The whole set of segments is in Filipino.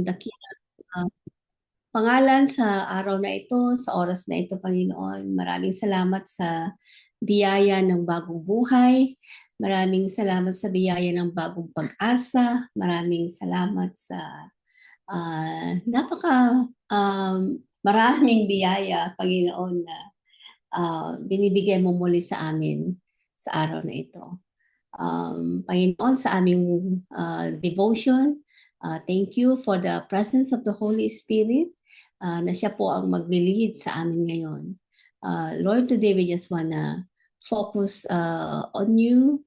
iyong dakilang pangalan sa araw na ito, sa oras na ito, Panginoon. Maraming salamat sa biyaya ng bagong buhay. Maraming salamat sa biyaya ng bagong pag-asa. Maraming salamat sa maraming biyaya, Panginoon, na binibigay mo muli sa amin sa araw na ito. Panginoon, sa aming devotion, thank you for the presence of the Holy Spirit na siya po ang mag-lead sa amin ngayon. Lord, today we just wanna focus on you.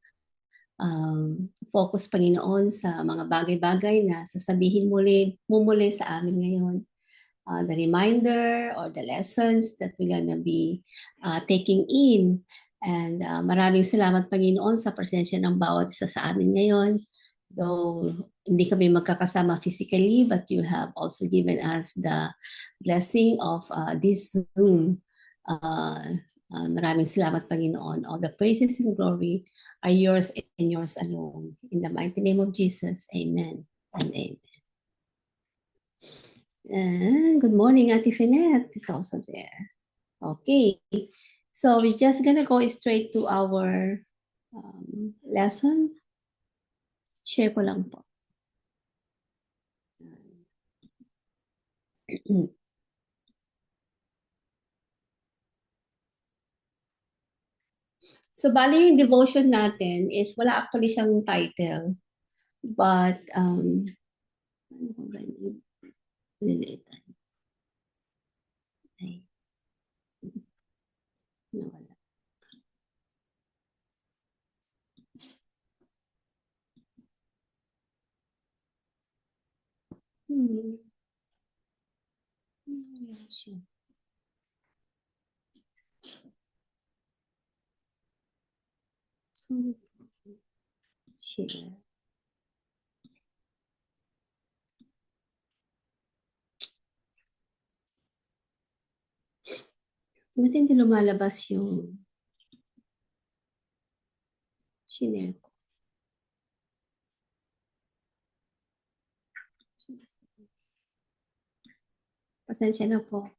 Focus, Panginoon, sa mga bagay-bagay na sasabihin mo muli sa amin ngayon. The reminder or the lessons that we're gonna be taking in. And maraming salamat, Panginoon, sa presensya ng bawat isa sa amin ngayon. Though hindi kami magkakasama physically, but you have also given us the blessing of this Zoom. Maraming salamat, Panginoon. All the praises and glory are yours and yours alone. In the mighty name of Jesus, amen and amen. And good morning, Ate Finette is also there. Okay, so we're just gonna go straight to our lesson. Share ko lang po. So, bali yung devotion natin is wala actually siyang title. But, ano ba yun? Lilitan. Ay. Nawala. Nawala siya. So, share. Ba't hindi lumalabas yung share ko? Pasensya na po.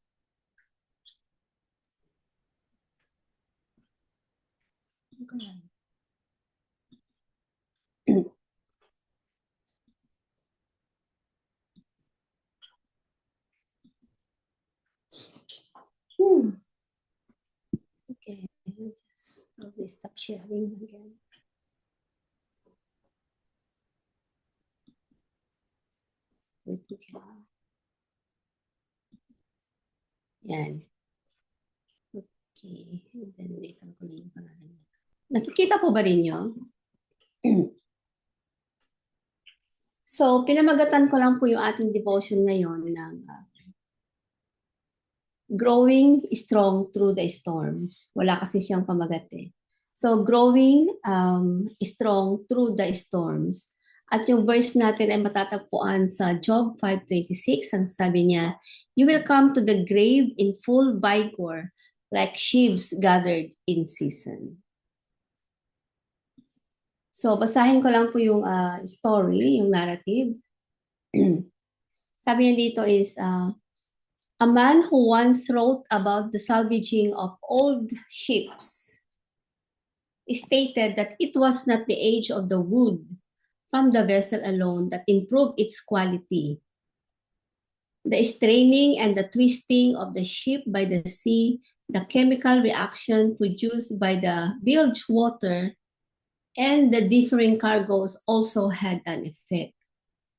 Okay. Okay, just probably stop sharing again. Wait lang. Yan. Okay, and then wait ko na yung pangalan niya. Nakikita po ba rin nyo? So, pinamagatan ko lang po yung ating devotion ngayon ng growing strong through the storms. Wala kasi siyang pamagat eh. So, growing strong through the storms. At yung verse natin ay matatagpuan sa Job 5:26. Ang sabi niya, you will come to the grave in full vigor, like sheaves gathered in season. So, basahin ko lang po yung story, yung narrative. Sabi niya dito is, a man who once wrote about the salvaging of old ships stated that it was not the age of the wood from the vessel alone that improved its quality. The straining and the twisting of the ship by the sea, the chemical reaction produced by the bilge water, and the differing cargoes also had an effect.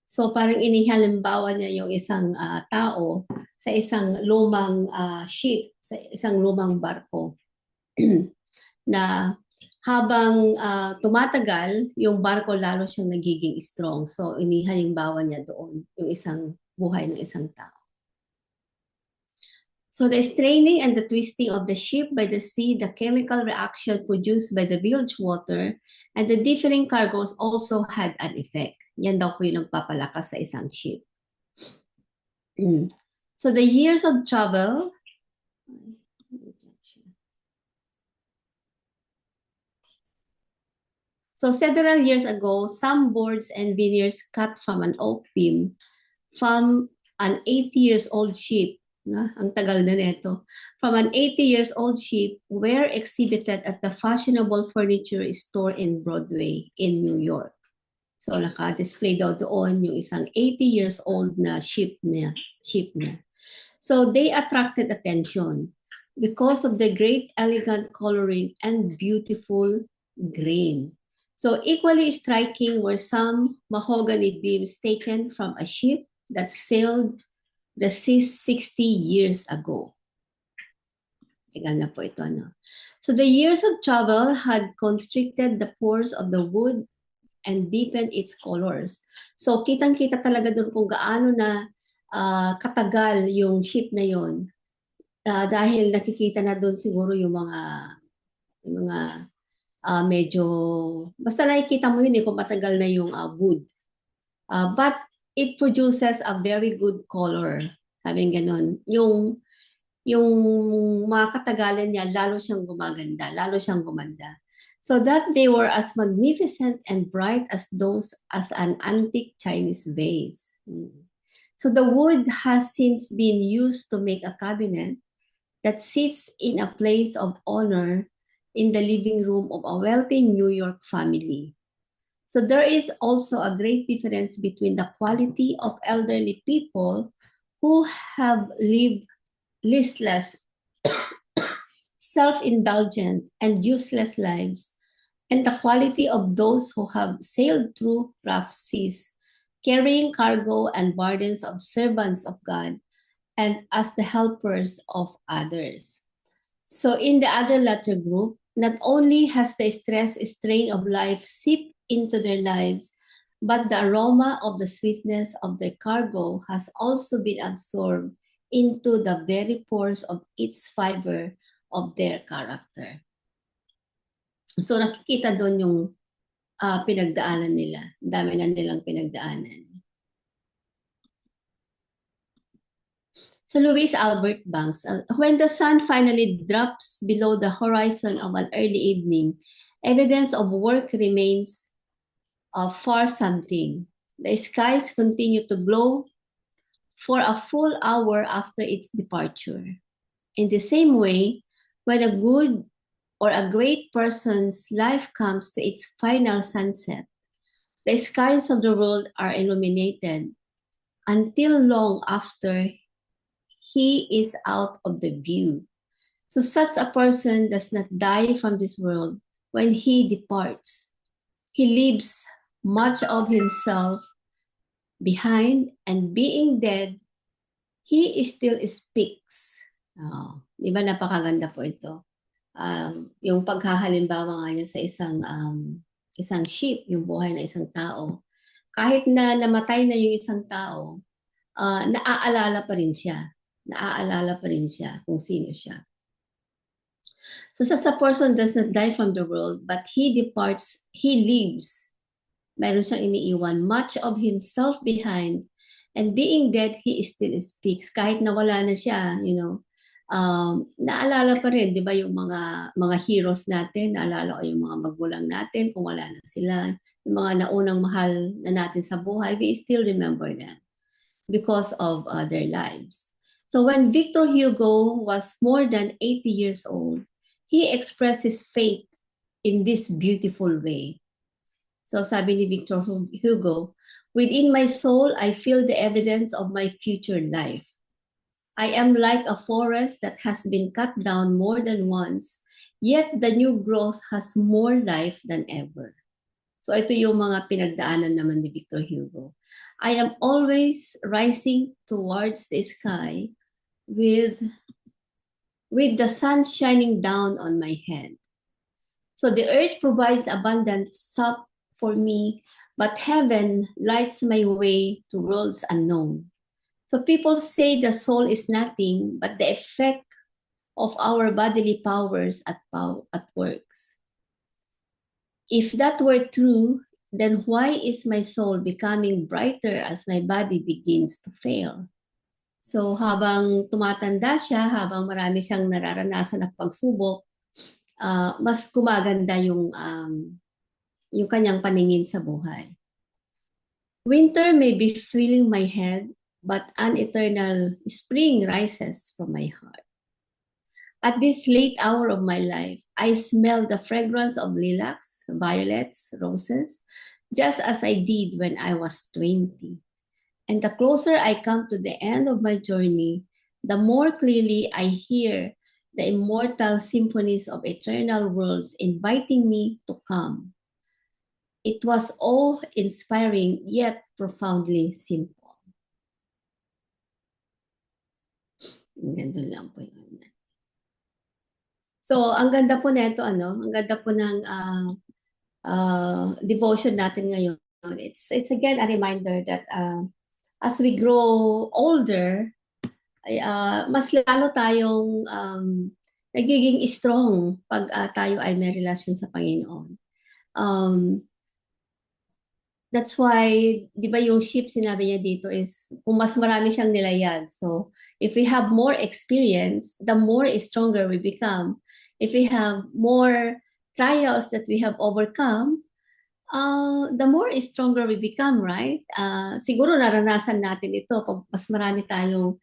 So parang inihalimbawa niya yung isang tao sa isang lumang ship, sa isang lumang barko na habang tumatagal, yung barko lalo siyang nagiging strong. So inihalimbawa niya doon yung isang buhay ng isang tao. So the straining and the twisting of the ship by the sea, the chemical reaction produced by the bilge water, and the differing cargoes also had an effect. Yan daw po yung nagpapalakas sa isang ship. So the years of travel, so several years ago, some boards and veneers cut from an oak beam from an 80 years old ship, ang tagal na nito, from an 80 years old ship were exhibited at the fashionable furniture store in Broadway in New York. So naka-display daw doon yung isang 80 years old na ship niya. So they attracted attention because of the great elegant coloring and beautiful grain. So equally striking were some mahogany beams taken from a ship that sailed the seas 60 years ago. Sigal na po ito, no? So the years of travel had constricted the pores of the wood and deepened its colors. So kitang-kita talaga doon kung gaano na katagal yung ship na yon. Dahil nakikita na doon siguro yung mga medyo, basta nakikita mo yun kung matagal na yung wood. But it produces a very good color. Sabi ganun. Yung mga katagalan niya, lalo siyang gumaganda, lalo siyang gumanda. So that they were as magnificent and bright as those as an antique Chinese vase. So the wood has since been used to make a cabinet that sits in a place of honor in the living room of a wealthy New York family. So there is also a great difference between the quality of elderly people who have lived listless, self-indulgent, and useless lives, and the quality of those who have sailed through rough seas, carrying cargo and burdens of servants of God, and as the helpers of others. So in the other latter group, not only has the stress strain of life seeped into their lives, but the aroma of the sweetness of their cargo has also been absorbed into the very pores of its fiber of their character. So nakikita doon yung pinagdaanan nila. Dami na nilang pinagdaanan. So Louis Albert Banks, when the sun finally drops below the horizon of an early evening, evidence of work remains for something. The skies continue to glow for a full hour after its departure. In the same way, when a good or a great person's life comes to its final sunset, the skies of the world are illuminated until long after he is out of the view. So such a person does not die from this world when he departs. He leaves much of himself behind, and being dead, he still speaks. Di ba napakaganda po ito? Yung paghahalimbawa nga niya sa isang ship, yung buhay ng isang tao. Kahit na namatay na yung isang tao, naaalala pa rin siya. Naaalala pa rin siya kung sino siya. So such a person does not die from the world, but he departs, he leaves. Mayroon siyang iniiwan much of himself behind, and being dead, he still speaks. Kahit nawala na siya, naalala pa rin, di ba, yung mga heroes natin, naalala ko yung mga magulang natin, kung wala na sila, yung mga naunang mahal na natin sa buhay, we still remember them because of their lives. So when Victor Hugo was more than 80 years old, he expressed his faith in this beautiful way. So sabi ni Victor Hugo, within my soul, I feel the evidence of my future life. I am like a forest that has been cut down more than once, yet the new growth has more life than ever. So ito yung mga pinagdaanan naman ni Victor Hugo. I am always rising towards the sky with the sun shining down on my head. So the earth provides abundant sap for me, but heaven lights my way to worlds unknown. So people say the soul is nothing but the effect of our bodily powers at works. If that were true, then why is my soul becoming brighter as my body begins to fail? So habang tumatanda siya, habang marami siyang nararanasan na pagsubok, mas gumaganda yung kanyang paningin sa buhay. Winter may be filling my head, but an eternal spring rises from my heart. At this late hour of my life, I smell the fragrance of lilacs, violets, roses, just as I did when I was 20. And the closer I come to the end of my journey, the more clearly I hear the immortal symphonies of eternal worlds inviting me to come. It was awe-inspiring yet profoundly simple. Ganun lang po yun. So, ang ganda po nito, ang ganda po ng devotion natin ngayon. It's again a reminder that as we grow older, mas lalo tayong nagiging strong pag tayo ay may relasyon sa Panginoon. That's why, di ba yung ship, sinabi niya dito is, kung mas marami siyang nilayag. So, if we have more experience, the more stronger we become. If we have more trials that we have overcome, the more stronger we become, right? Siguro naranasan natin ito pag mas marami tayong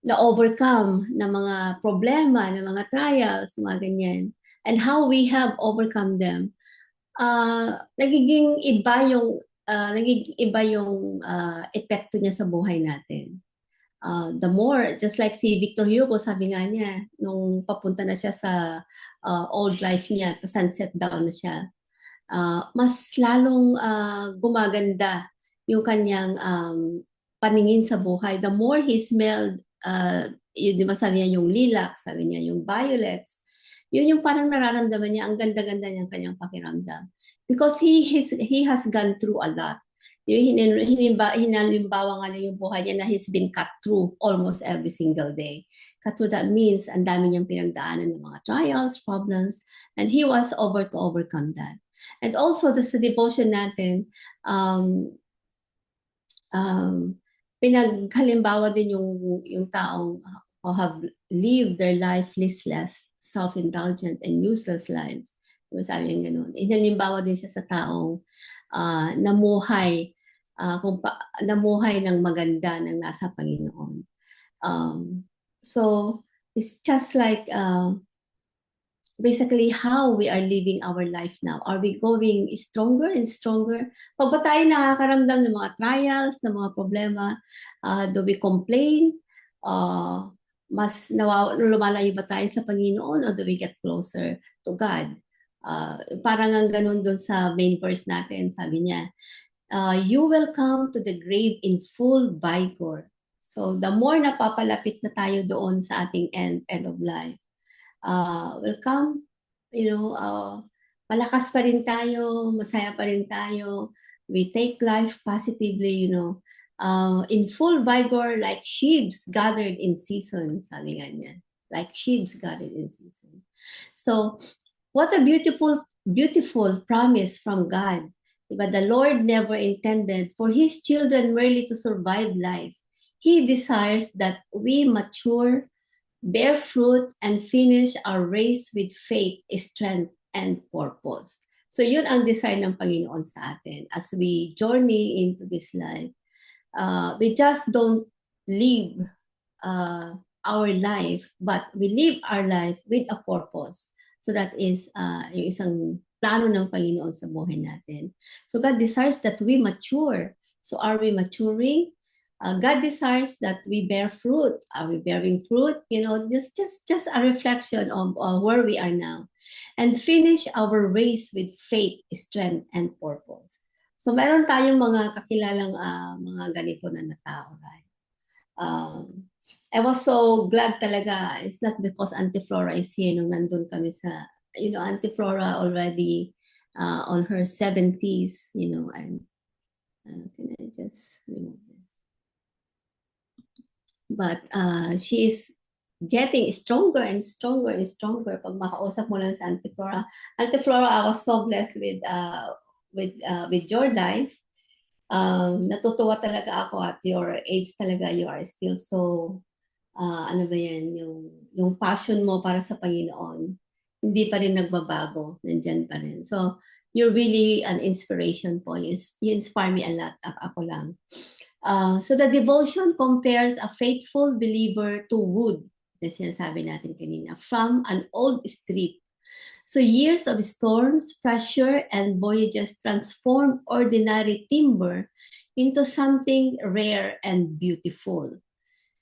na-overcome na mga problema, na mga trials, mga ganyan. And how we have overcome them. Nagiging iba yung epekto niya sa buhay natin. The more, just like si Victor Hugo, sabi nga niya, nung papunta na siya sa old life niya, sunset down na siya, mas lalong gumaganda yung kanyang paningin sa buhay. The more he smelled, yun, di ba sabi niya yung lilac, sabi niya yung violets, yun yung parang nararamdaman niya, ang ganda-ganda niyang kanyang pakiramdam. Because he has gone through a lot. Hinalimbawa nga na yung buhay niya na he's been cut through almost every single day. Cut through, that means ang dami niyang pinagdaanan ng mga trials, problems, and he was over to overcome that. And also, sa devotion natin, pinaghalimbawa din yung taong who have lived their life listless, self-indulgent, and useless lives. Sabi niya ganun. Inalimbawa din siya sa taong namuhay, namuhay ng maganda ng nasa Panginoon. So, it's just like basically how we are living our life now. Are we going stronger and stronger? Pag ba tayo nakakaramdam ng mga trials, ng mga problema, do we complain? Mas lumalayo ba tayo sa Panginoon, or do we get closer to God? Parang ang ganun dun sa main verse natin, sabi niya, you will come to the grave in full vigor. So the more napapalapit na tayo doon sa ating end of life, will come, malakas pa rin tayo, masaya pa rin tayo, we take life positively, in full vigor, like sheaves gathered in season, sabi nga niya. Like sheaves gathered in season. So, what a beautiful, beautiful promise from God. But the Lord never intended for His children merely to survive life. He desires that we mature, bear fruit, and finish our race with faith, strength, and purpose. So yun ang desire ng Panginoon sa atin as we journey into this life. We just don't live our life, but we live our life with a purpose. So that is yung isang plano ng Panginoon sa buhay natin. So God desires that we mature. So are we maturing? God desires that we bear fruit. Are we bearing fruit? Just a reflection of where we are now. And finish our race with faith, strength, and purpose. So meron tayong mga kakilalang mga ganito na tao, right? I was so glad talaga. It's not because Auntie Flora is here nung nandun kami sa, Auntie Flora already on her 70s, and can I just remove this? But she is getting stronger and stronger and stronger pag makausap mo lang sa Auntie Flora. Auntie Flora, I was so blessed with your life. Natutuwa talaga ako at your age talaga. You are still so, ano ba yan, yung passion mo para sa Panginoon, hindi pa rin nagbabago, nandyan pa rin. So, you're really an inspiration po. You inspire me a lot, ako lang. So the devotion compares a faithful believer to wood, na sinasabi natin kanina, from an old strip. So years of storms, pressure, and voyages transform ordinary timber into something rare and beautiful.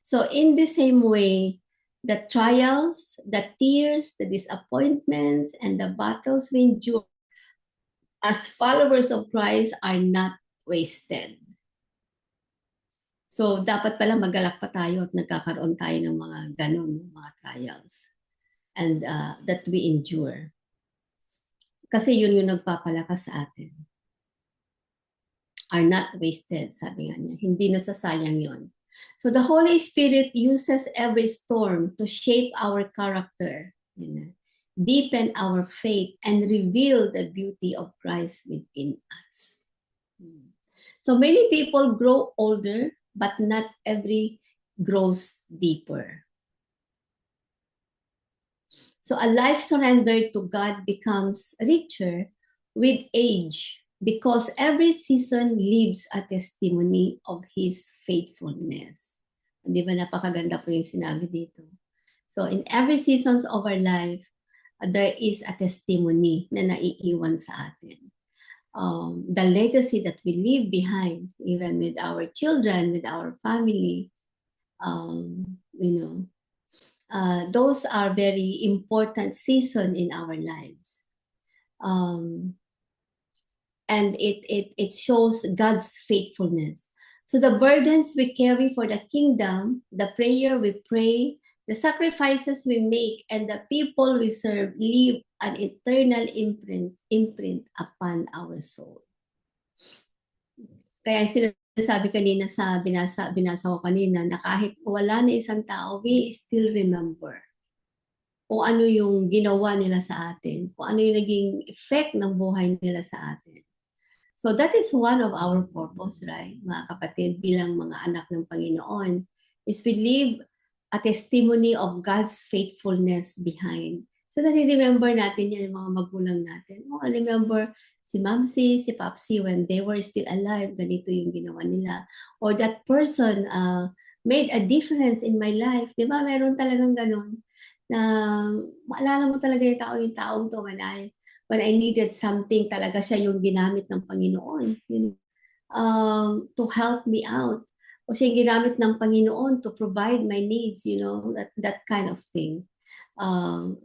So in the same way, the trials, the tears, the disappointments, and the battles we endure as followers of Christ are not wasted. So dapat pala magalak pa tayo at nagkakaroon tayo ng mga ganun, mga trials, and that we endure. Kasi yun yung nagpapalakas sa atin. Are not wasted, sabi nga niya. Hindi nasasayang yun. So the Holy Spirit uses every storm to shape our character, deepen our faith, and reveal the beauty of Christ within us. So many people grow older, but not every grows deeper. So a life surrendered to God becomes richer with age, because every season leaves a testimony of His faithfulness. Di ba napakaganda po yung sinabi dito? So in every seasons of our life, there is a testimony na naiiwan sa atin. The legacy that we leave behind, even with our children, with our family, those are very important season in our lives. And it shows God's faithfulness. So the burdens we carry for the kingdom, the prayer we pray, the sacrifices we make, and the people we serve leave an eternal imprint upon our soul. Kaya sinasabi kanina sa binasa ko kanina na kahit wala na isang tao, we still remember kung ano yung ginawa nila sa atin, kung ano yung naging effect ng buhay nila sa atin. So that is one of our purpose, right, mga kapatid, bilang mga anak ng Panginoon, is we leave a testimony of God's faithfulness behind. So that remember natin yan, mga magulang natin. Oh, remember si Mamsi, si Papsi, when they were still alive, ganito yung ginawa nila. Or that person made a difference in my life. Di ba? Meron talagang ganun. Na maalala mo talaga yung taong to when I needed something, talaga siya yung ginamit ng Panginoon to help me out. O siya yung ginamit ng Panginoon to provide my needs, that kind of thing.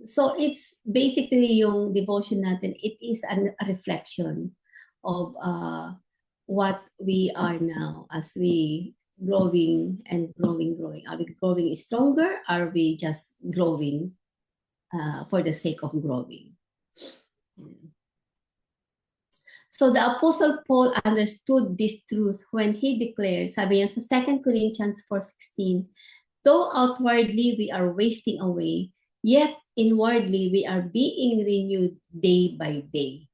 So it's basically yung devotion natin, it is a reflection of what we are now as we growing. Are we growing stronger? Are we just growing for the sake of growing? So the Apostle Paul understood this truth when he declared, sabi niya sa 2 Corinthians 4:16, though outwardly we are wasting away, yet inwardly we are being renewed day by day.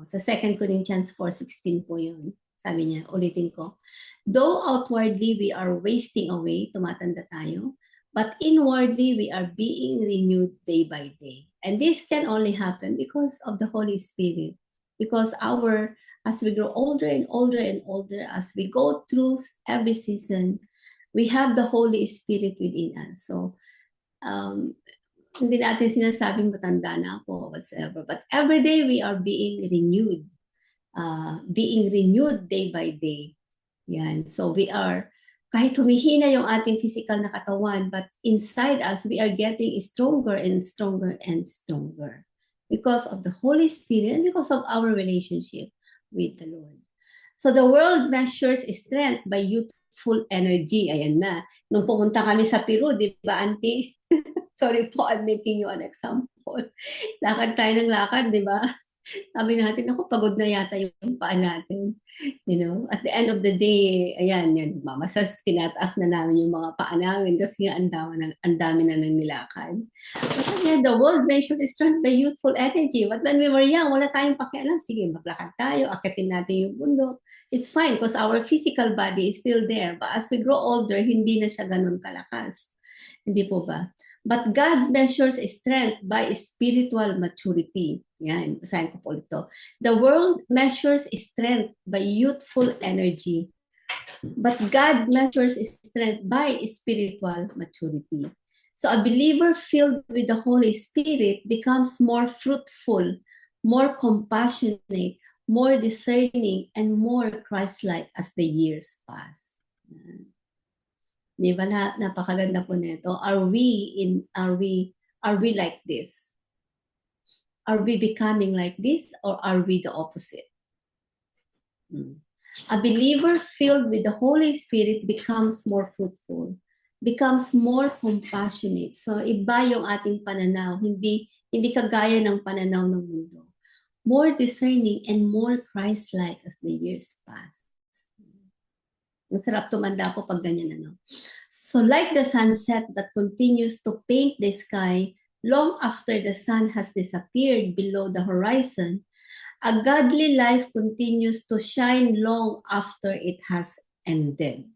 Sa 2 Corinthians 4:16 po yun. Sabi niya, ulitin ko, though outwardly we are wasting away, tumatanda tayo, but inwardly we are being renewed day by day. And this can only happen because of the Holy Spirit. Because as we grow older and older and older, as we go through every season, we have the Holy Spirit within us. So, hindi natin sinasabing matanda na ako, whatsoever. But every day we are being renewed day by day. Yan. So we are, kahit humihina yung ating physical na katawan, but inside us, we are getting stronger and stronger and stronger. Because of the Holy Spirit and because of our relationship with the Lord. So the world measures strength by youthful energy. Ayan na. Nung pumunta kami sa Peru, di ba, Auntie? Sorry po, I'm making you an example. Lakad tayo ng lakad, di ba? Sabi natin, ako, pagod na yata yung paa natin. At the end of the day, ayan, mamasas, tinataas na namin yung mga paa namin kasi nga ang dami na nang nilakad. But again, the world measures strength by youthful energy. But when we were young, wala tayong pakialam. Sige, maglakad tayo, akitin natin yung bundok. It's fine because our physical body is still there. But as we grow older, hindi na siya ganun kalakas. Hindi po ba? But God measures strength by spiritual maturity. Yan, basahin ko po ito. The world measures strength by youthful energy. But God measures strength by spiritual maturity. So a believer filled with the Holy Spirit becomes more fruitful, more compassionate, more discerning, and more Christ-like as the years pass. Di ba napakaganda po nito? Are we like this? Are we becoming like this, or are we the opposite? A believer filled with the Holy Spirit becomes more fruitful, becomes more compassionate. So iba yung ating pananaw, hindi kagaya ng pananaw ng mundo. More discerning and more Christ-like as the years pass. Ang sarap tumanda po pag ganyan, ano? So like the sunset that continues to paint the sky long after the sun has disappeared below the horizon, a godly life continues to shine long after it has ended.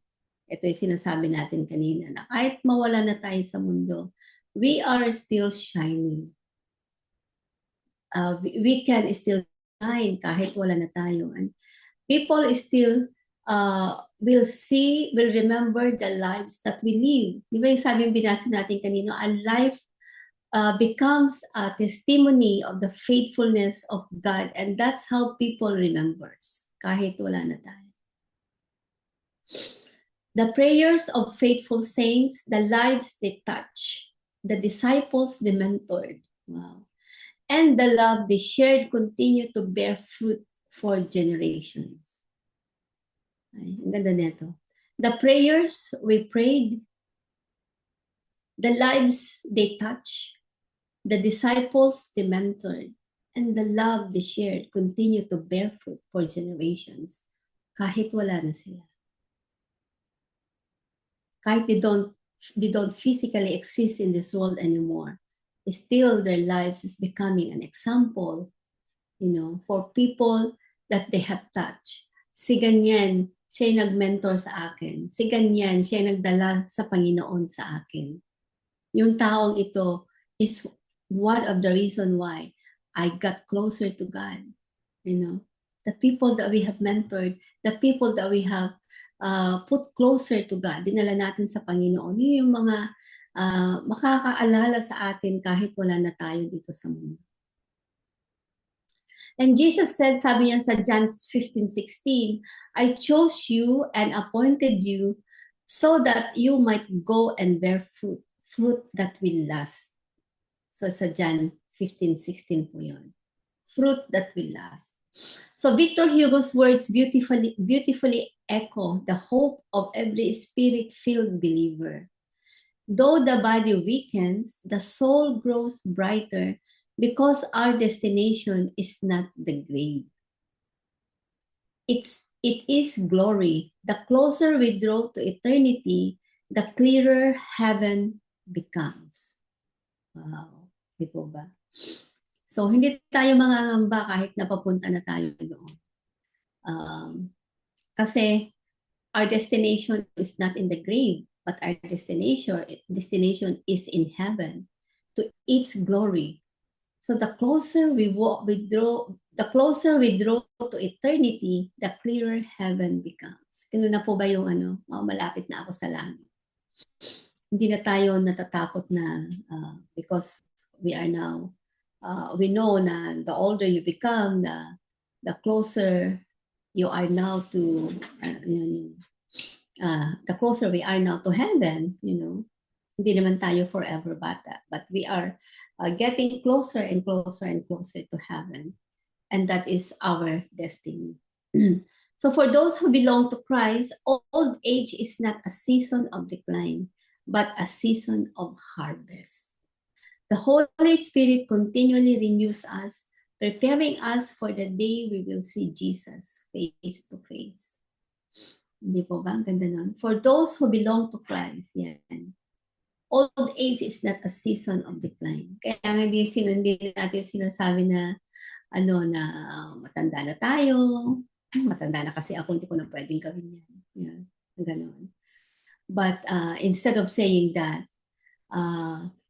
Ito yung sinasabi natin kanina, na kahit mawala na tayo sa mundo, we are still shining. We can still shine kahit wala na tayo. And people still will remember the lives that we live. Di ba yung sabi yung binasa natin kanina, a life becomes a testimony of the faithfulness of God, and that's how people remembers kahit wala na tayo. The prayers of faithful saints, the lives they touch, the disciples they mentored, wow, and the love they shared continue to bear fruit for generations. Ay, ang ganda nito. The prayers we prayed, the lives they touch, the disciples they mentored, and the love they shared continue to bear fruit for generations kahit wala na sila. Kahit they don't physically exist in this world anymore, still their lives is becoming an example, for people that they have touched. Si ganyan, siya yung nag-mentor sa akin. Si ganyan, siya yung nagdala sa Panginoon sa akin. Yung taong ito is one of the reason why I got closer to God. The people that we have mentored, the people that we have put closer to God, dinala natin sa Panginoon, yun yung mga makakaalala sa atin kahit wala na tayo dito sa mundo. And Jesus said, sabi niya sa John 15:16, I chose you and appointed you so that you might go and bear fruit that will last. So sa John 15:16 po yun. Fruit that will last. So Victor Hugo's words beautifully echo the hope of every spirit-filled believer. Though the body weakens, the soul grows brighter because our destination is not the grave. It is glory. The closer we draw to eternity, the clearer heaven becomes. Wow. Di po ba? So, hindi tayo mangangamba kahit napapunta na tayo doon. Kasi our destination is not in the grave, but our destination is in heaven, to its glory. So the closer we draw to eternity, the clearer heaven becomes. Kano na po ba yung malapit na ako sa langit? Hindi na tayo natatakot na because we are now, we know na the older you become, the closer you are now to, the closer we are now to heaven, Hindi naman tayo forever bata, but we are getting closer and closer and closer to heaven. And that is our destiny. So for those who belong to Christ, old age is not a season of decline, but a season of harvest. The Holy Spirit continually renews us, preparing us for the day we will see Jesus face to face. Hindi po ba? Ang ganda nun. For those who belong to Christ, yan. Old age is not a season of decline. Kaya nga hindi natin sinasabi na na matanda na tayo. Matanda na kasi ako, hindi ko na pwedeng gawin yan. Yan. Ganon. But instead of saying that,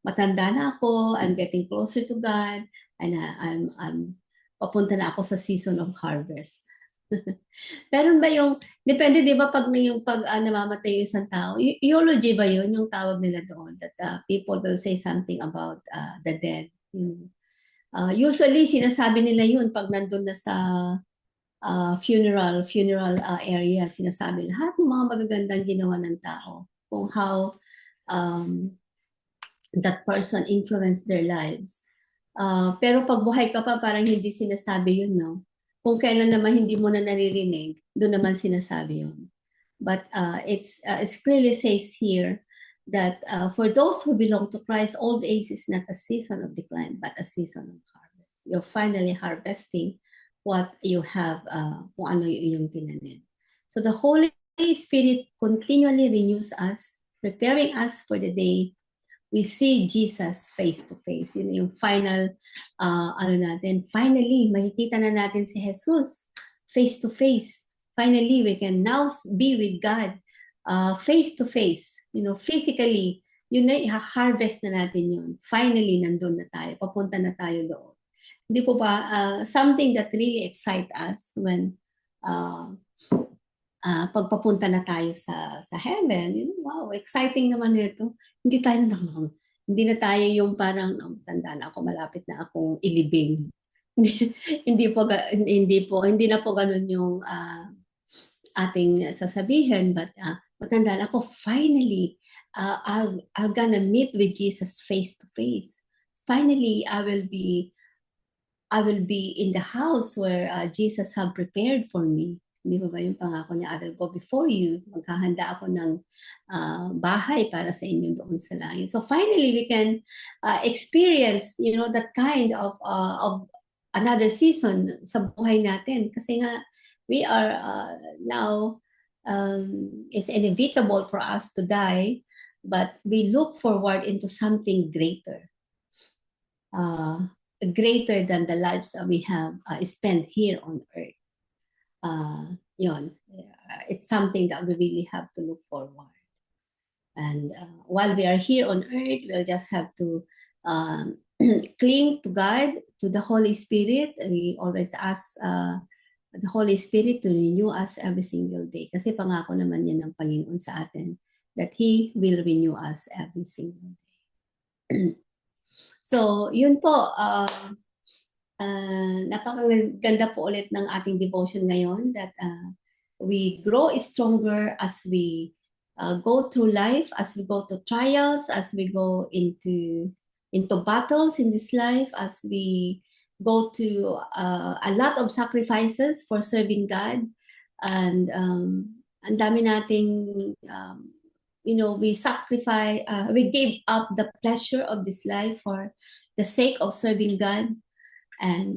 matanda na ako, I'm getting closer to God, and I'm papunta na ako sa season of harvest. Meron ba yung, depende 'di ba pag may yung namamatay yung isang tao, eulogy ba yun yung tawag nila doon that people will say something about the dead. Usually sinasabi nila yun pag nandun na sa funeral area, sinasabi lahat ng mga magagandang ginawa ng tao, kung how um, that person influenced their lives. Pero pag buhay ka pa, parang hindi sinasabi yun, no? Kung kailan naman hindi mo na naririnig, doon naman sinasabi yun. But it clearly says here that for those who belong to Christ, old age is not a season of decline, but a season of harvest. You're finally harvesting what you have, kung ano yung tinanim. So the Holy Spirit continually renews us, preparing us for the day we see Jesus face to face. Yun yung final, finally, makikita na natin si Jesus face to face. Finally, we can now be with God face to face, physically. Yun na, harvest na natin yun. Finally, nandun na tayo. Papunta na tayo doon. Hindi po ba, something that really excite us when pagpapunta na tayo sa heaven, wow, exciting naman nito. Hindi na tayo yung parang, tanda na ako, malapit na akong ilibing. Hindi na po ganun yung ating sasabihin, but matanda na ako, finally, I'll gonna meet with Jesus face to face. Finally, I will be in the house where Jesus have prepared for me. Di ba yung pangako niya, I will go before you. Maghahanda ako ng bahay para sa inyo doon sa langit. So finally, we can experience, that kind of another season sa buhay natin. Kasi nga, we are now, it's inevitable for us to die, but we look forward into something greater. Greater than the lives that we have spent here on earth. It's something that we really have to look forward. And while we are here on earth, we'll just have to cling to God, to the Holy Spirit. We always ask the Holy Spirit to renew us every single day. Kasi pangako naman yan ng Panginoon sa atin that He will renew us every single day. So, yun po, napakaganda po ulit ng ating devotion ngayon that we grow stronger as we go through life, as we go to trials, as we go into battles in this life, as we go to a lot of sacrifices for serving God. And ang dami nating we sacrifice, we gave up the pleasure of this life for the sake of serving God. And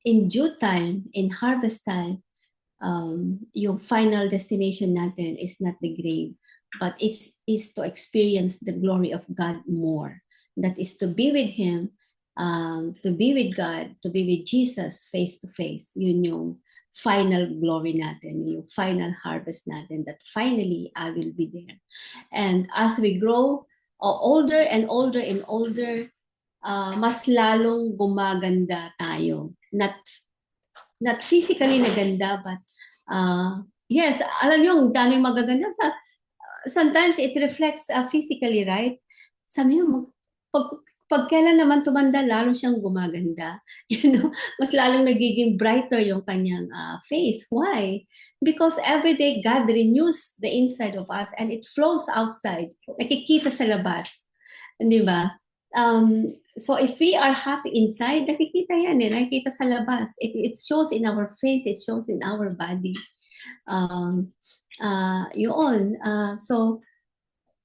in due time, in harvest time, yung final destination natin is not the grave, but is to experience the glory of God more. That is to be with Him, to be with God, to be with Jesus face to face. Yun yung final glory natin, yung final harvest natin, that finally I will be there. And as we grow older and older and older, mas lalong gumaganda tayo. Not physically na ganda, but yes, alam nyo, ang daming magaganda. Sometimes it reflects physically, right? Sabi nyo, pag kailan naman tumanda, lalo siyang gumaganda. Mas lalong nagiging brighter yung kanyang face. Why? Because every day God renews the inside of us and it flows outside. Nakikita sa labas. Di ba? So if we are happy inside, nakikita yan nakikita sa labas. It shows in our face, it shows in our body. So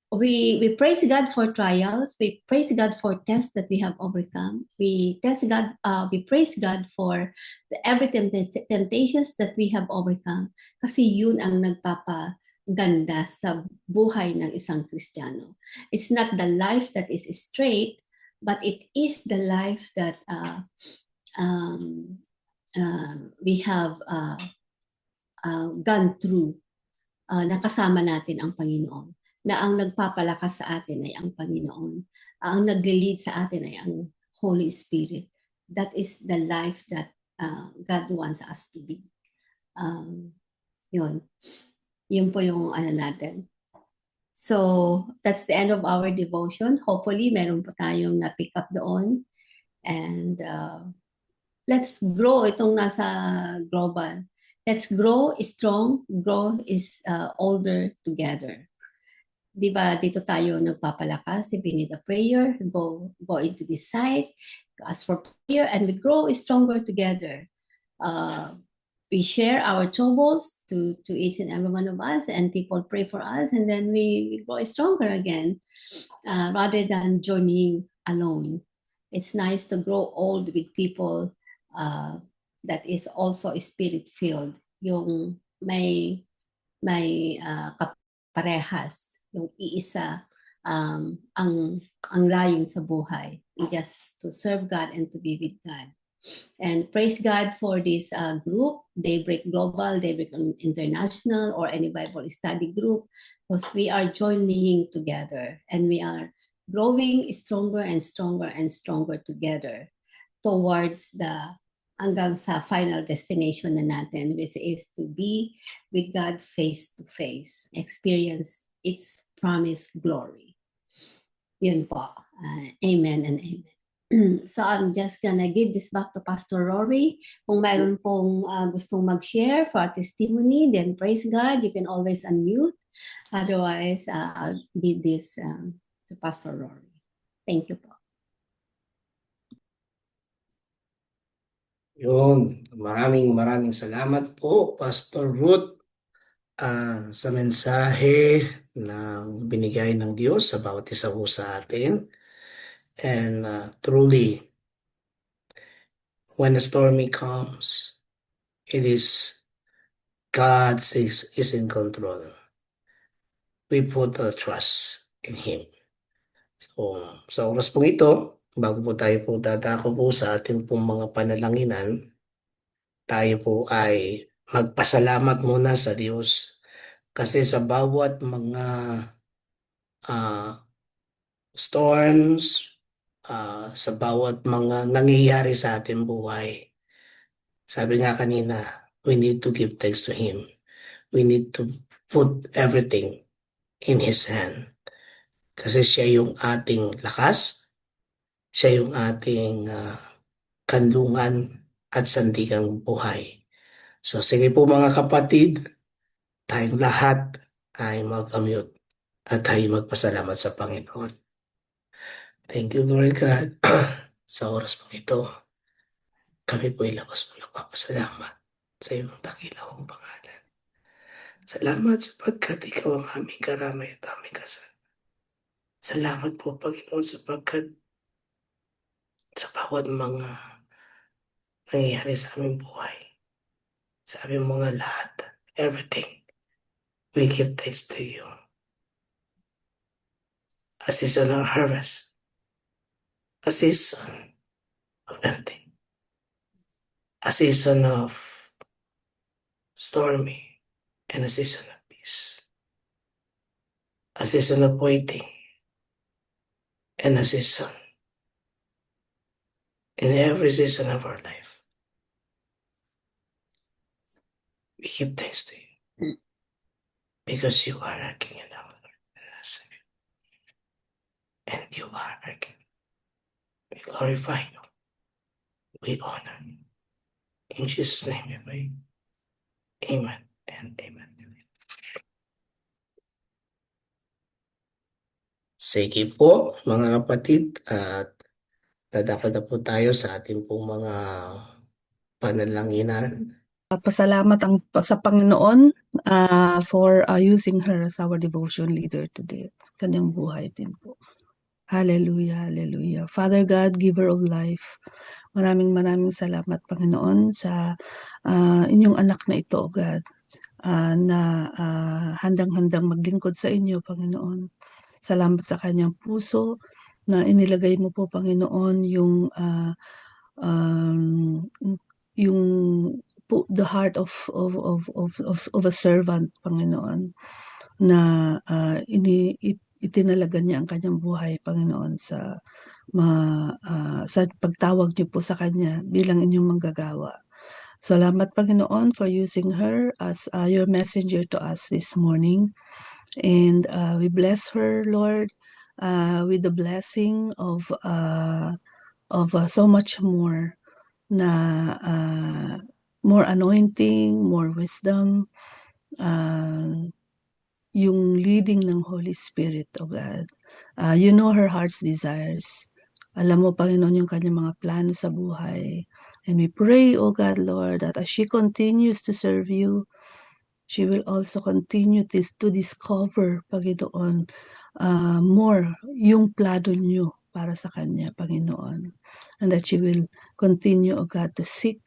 we praise God for trials. We praise God for tests that we have overcome. We praise God for every temptations that we have overcome. Kasi yun ang nagpapaganda sa buhay ng isang Kristiyano. It's not the life that is straight, but it is the life that we have gone through. Nakasama natin ang Panginoon. Na ang nagpapalakas sa atin ay ang Panginoon. Ang nagle-lead sa atin ay ang Holy Spirit. That is the life that God wants us to be. Yun. Yun po yung ano natin. So, that's the end of our devotion. Hopefully, meron po tayong na-pick up doon. And let's grow itong nasa global. Let's grow strong, grow is older together. Di ba, dito tayo nagpapalakas. If we need a prayer, go into this site, ask for prayer, and we grow stronger together. We share our troubles to each and every one of us, and people pray for us, and then we grow stronger again, rather than journeying alone. It's nice to grow old with people that is also spirit-filled, yung may kaparehas, yung iisa ang layon sa buhay, just to serve God and to be with God. And praise God for this group, Daybreak Global, Daybreak International, or any Bible study group, because we are joining together and we are growing stronger and stronger and stronger together towards the hanggang sa final destination na natin, which is to be with God face to face, experience its promised glory. Yun po. Amen and amen. So I'm just gonna give this back to Pastor Rory. Kung mayroon pong gustong mag-share for testimony, then praise God. You can always unmute. Otherwise, I'll give this to Pastor Rory. Thank you po. Yun, maraming salamat po, Pastor Ruth, sa mensahe na binigay ng Diyos sa bawat isa po sa atin. And truly, when the stormy comes, it is God is in control. We put our trust in Him. So, sa oras pong ito, bago po tayo po dadako po sa ating pong mga panalanginan, tayo po ay magpasalamat muna sa Diyos. Kasi sa bawat mga storms, sa bawat mga nangyayari sa ating buhay, sabi nga kanina, we need to give thanks to Him. We need to put everything in His hand. Kasi siya yung ating lakas, siya yung ating kanlungan at sandigang buhay. So sige po mga kapatid, tayong lahat ay mag-amute at tayo magpasalamat sa Panginoon. Thank you, Lord God. Sa oras pang ito, kami po ilabas ng nagpapasalamat sa iyong dakilawang pangalan. Salamat sapagkat ikaw ang aming karamay at aming kasal. Salamat po, Panginoon, sapagkat sa bawat mga nangyayari sa aming buhay, sa aming mga lahat, everything, we give thanks to you. A season of harvest, a season of empty, a season of stormy, and a season of peace, a season of waiting, and a season in every season of our life. We give thanks to you because you are our King and our Lord and our Savior. And you are our King. We glorify you. We honor you. In Jesus' name we pray. Amen and amen. Sige po mga kapatid, at dadako na po tayo sa ating pong mga panalanginan. Pasalamat sa Panginoon for using her as our devotion leader today. Kanyang buhay din po. Hallelujah, hallelujah. Father God, giver of life, maraming salamat, Panginoon, sa inyong anak na ito, God, na handang-handang maglingkod sa inyo, Panginoon. Salamat sa kanyang puso na inilagay mo po, Panginoon, yung the heart of a servant, Panginoon, na itinalaga niya ang kanyang buhay, Panginoon, sa pagtawag niyo po sa kanya bilang inyong manggagawa. Salamat, Panginoon, for using her as your messenger to us this morning. And we bless her, Lord, with the blessing of so much more na more anointing, more wisdom, yung leading ng Holy Spirit, O God. You know her heart's desires. Alam mo, Panginoon, yung kanyang mga plano sa buhay. And we pray, O God, Lord, that as she continues to serve you, she will also continue to discover, Panginoon, more yung plano niyo para sa kanya, Panginoon. And that she will continue, O God, to seek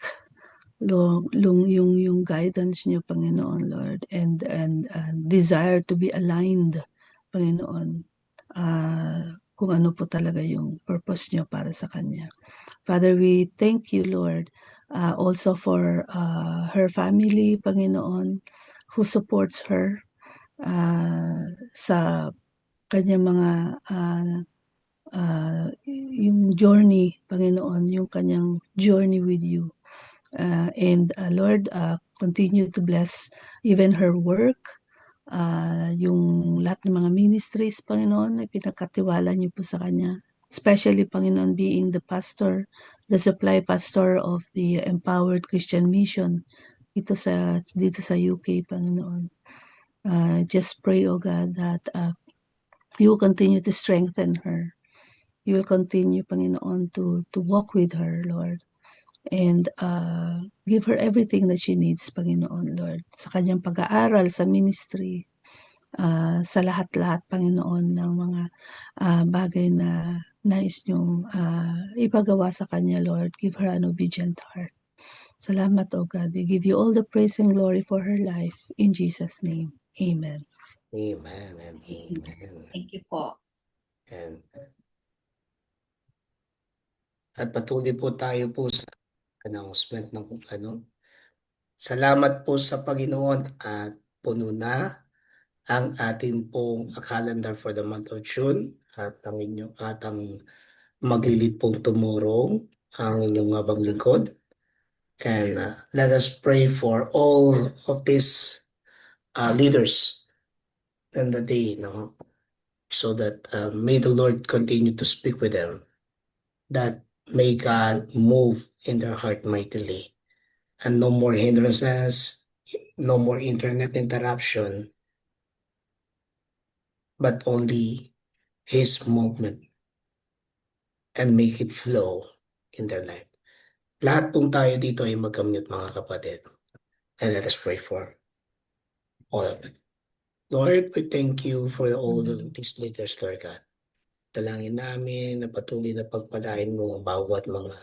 yung guidance niyo, Panginoon, Lord, and desire to be aligned, Panginoon, kung ano po talaga yung purpose niyo para sa kanya. Father, we thank you, Lord, also for her family, Panginoon, who supports her sa kanyang mga yung journey, Panginoon, yung kanyang journey with you. And Lord, continue to bless even her work, yung lahat ng mga ministries, Panginoon, na pinagkatiwala niyo po sa kanya. Especially, Panginoon, being the pastor, the supply pastor of the Empowered Christian Mission dito sa UK, Panginoon. Just pray, O God, that you will continue to strengthen her. You will continue, Panginoon, to walk with her, Lord. And give her everything that she needs, Panginoon, Lord. Sa kanyang pag-aaral, sa ministry, sa lahat-lahat, Panginoon, ng mga bagay na nais niyong ipagawa sa kanya, Lord. Give her an obedient heart. Salamat, O God. We give you all the praise and glory for her life. In Jesus' name, amen. Amen and amen. Thank you po. And at patuloy po tayo po sa announcement ng Salamat po sa Panginoon at puno na ang ating pong calendar for the month of June at ang maglilid pong tumurong ang inyong abang lingkod. And let us pray for all of these leaders in the day, so that may the Lord continue to speak with them, that may God move in their heart mightily, and no more hindrances, no more internet interruption, but only His movement and make it flow in their life. Lahat pong tayo dito ay mag-mute, mga kapatid. And let us pray for all of it. Lord, we thank you for all these leaders, Lord God. Dalangin namin na patuloy na pagpalain mo ang bawat mga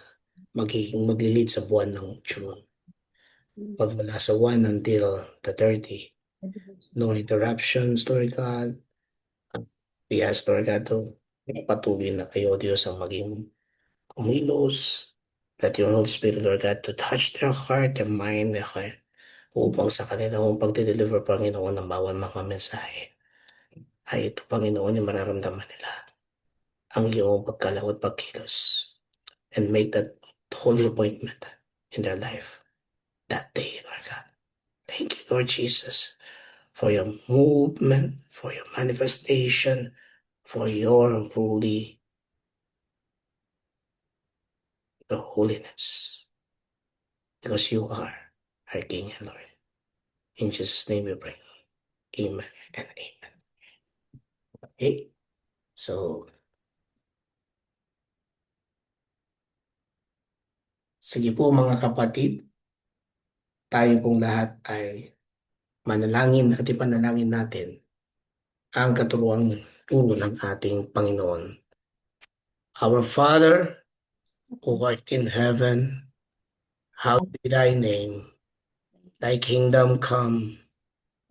magiging maglilid sa buwan ng June. Pagmula sa 1 until the 30. No interruptions, Lord God. We ask, Lord God, to patuloy na kayo, Diyos, ang maging kumilos. Let your Holy Spirit, Lord God, to touch their heart, their mind, their heart, upang sa kanilang pagdideliver, Panginoon, ng bawat mga mensahe. Ay ito, Panginoon, yung mararamdaman nila ang iyong pagkalaw at pagkilos, and make that holy appointment in their life that day, Lord God. Thank you, Lord Jesus, for your movement, for your manifestation, for your holiness, because you are our King and Lord. In Jesus' name we pray. Amen and amen. Okay, so sige po mga kapatid, tayo pong lahat ay manalangin at ipanalangin natin ang katuruang turo ng ating Panginoon. Our Father, who art in heaven, hallowed be thy name. Thy kingdom come,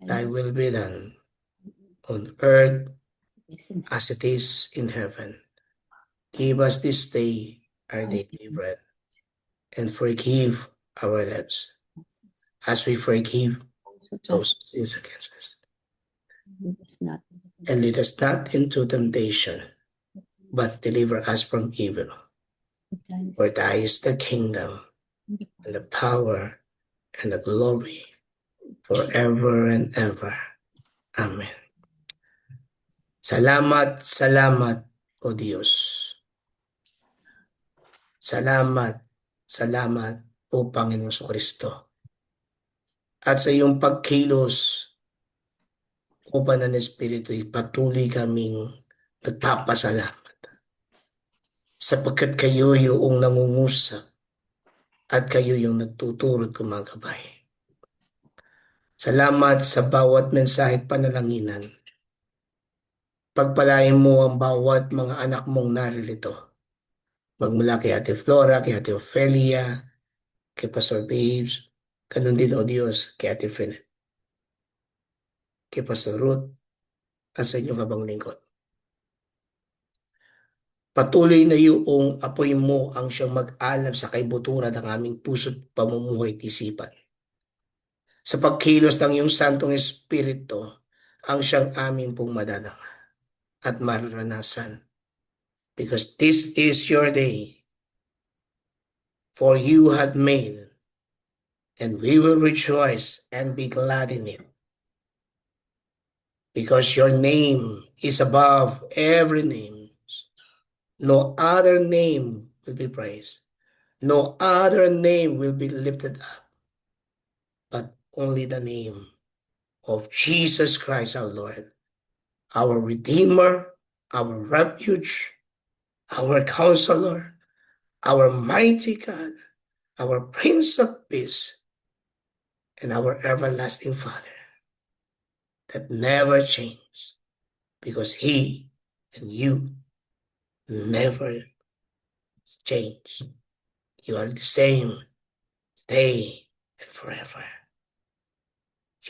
thy will be done on earth as it is in heaven. Give us this day our daily bread, and forgive our debts, as we forgive those who sin against us. And lead us not into temptation, but deliver us from evil. For thy is the kingdom, and the power, and the glory forever and ever. Amen. Salamat, salamat, O Diyos. Salamat, salamat, O Panginoon Kristo. At sa iyong pagkilos, O Banal na Espiritu, patuloy kaming nagpapasalamat. Sapagkat kayo yung nangungusap at kayo yung nagtuturo at gumagabay. Salamat sa bawat mensahe at panalanginan. Pagpalain mo ang bawat mga anak mong naririto. Magmula kay Ate Flora, kay Ate Ofelia, kay Pastor Babes, ganun din, O Diyos, kay Ate Finet, kay Pastor Ruth, at sa inyong habang lingkod. Patuloy na yung apoy mo ang siyang mag-alab sa kaibuturan ng aming puso't pamumuhay at isipan. Sa pagkilos ng iyong Santong Espiritu, ang siyang aming pong madadama at mararanasan. Because this is your day, for you had made, and we will rejoice and be glad in it. Because your name is above every name. No other name will be praised. No other name will be lifted up, but only the name of Jesus Christ our Lord, our Redeemer, our refuge, our Counselor, our mighty God, our Prince of Peace, and our everlasting Father that never changes, because He and you never change. You are the same today and forever.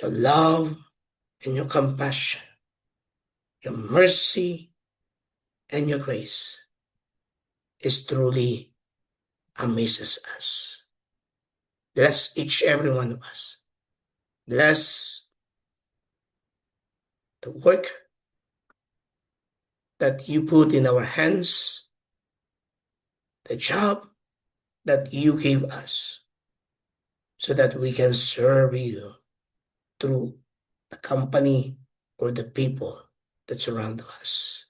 Your love and your compassion, your mercy and your grace is truly amazes us. Bless each every one of us. Bless the work that you put in our hands, the job that you gave us, so that we can serve you through the company or the people that surround us.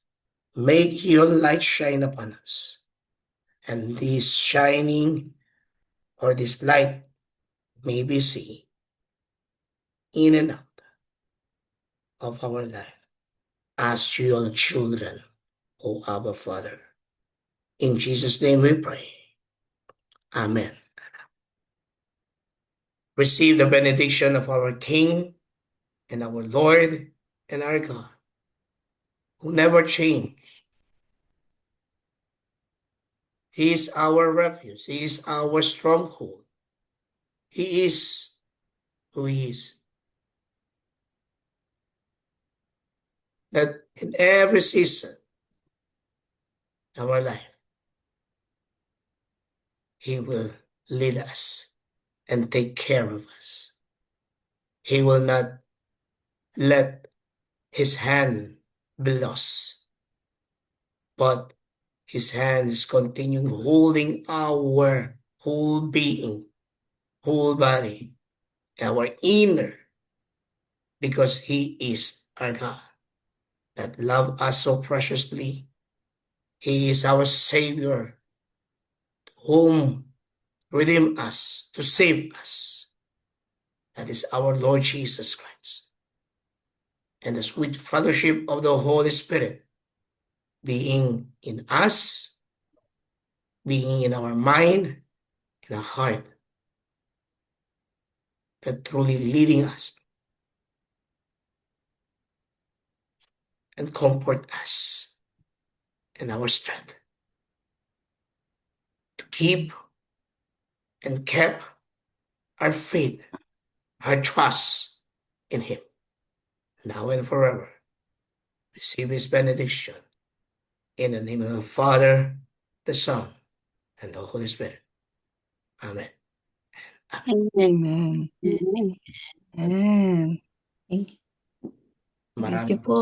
Make your light shine upon us. And this shining or this light may be seen in and out of our life as your children, O Abba Father. In Jesus' name we pray. Amen. Receive the benediction of our King and our Lord and our God, who never changed. He is our refuge. He is our stronghold. He is who He is. That in every season of our life, He will lead us and take care of us. He will not let His hand be lost, but His hand is continuing holding our whole being, whole body, our inner, because He is our God that loved us so preciously. He is our Savior, whom redeemed us, to save us. That is our Lord Jesus Christ. And the sweet fellowship of the Holy Spirit being in us, being in our mind, in our heart, that truly leading us and comfort us in our strength to keep and keep our faith, our trust in Him, now and forever. Receive His benediction in the name of the Father, the Son, and the Holy Spirit. Amen. Amen. Amen. Amen. Thank you. Thank you Maraming po.